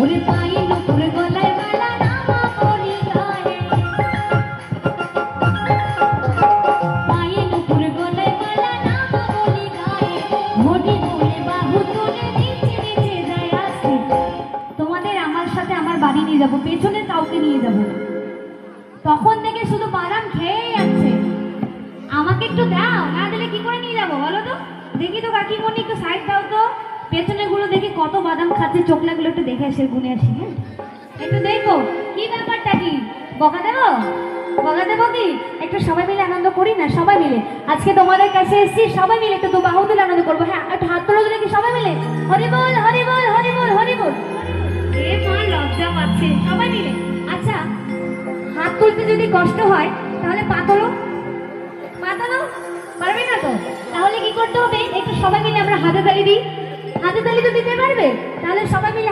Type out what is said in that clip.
ওরে পায়ে নুপুর গলায় মালা নামা বলি গায়ে, পায়ে নুপুর গলায় মালা নামা বলি গায়ে, হরি বলে বাহু তুলে নিচে নিচে যায় আসতে। তোমাদের আমার সাথে আমার বাড়ি নিয়ে যাবো, পেছনে কাউকে নিয়ে যাবো না। তখন থেকে শুধু বাদাম খেয়েই যাচ্ছে। আমাকে একটু দাও, না দিলে কি করে নিয়ে যাবো বলো তো? দেখি তো কাকিমণি, একটু সাইড দাও তো। পেছনে গুলো দেখি কত বাদাম খাচ্ছে, চোখলাগুলো একটু দেখে এসে গুনে আসি। হ্যাঁ, একটু দেখো কি ব্যাপারটা কি। বকা দেবো? বকা দেবো কি? একটু সবাই মিলে আনন্দ করি না, সবাই মিলে। আজকে তোমাদের কাছে এসেছি, সবাই মিলে একটু বাহু তুলে আনন্দ করবো। হ্যাঁ, একটু হাত তোলো দেখি সবাই মিলে। হরি বল, হরি বল, হরি বল, হরি বল। এ মা, লজ্জা পাচ্ছে। সবাই মিলে। আচ্ছা, হাত তুলতে যদি কষ্ট হয় তাহলে পা তোলো। পা তোলো, পারবে না তো? তাহলে কি করতে হবে? একটু সবাই মিলে আমরা হাতে তালি দিই। হাতে তালি তো দিতে পারবে? তাহলে সবাই মিলে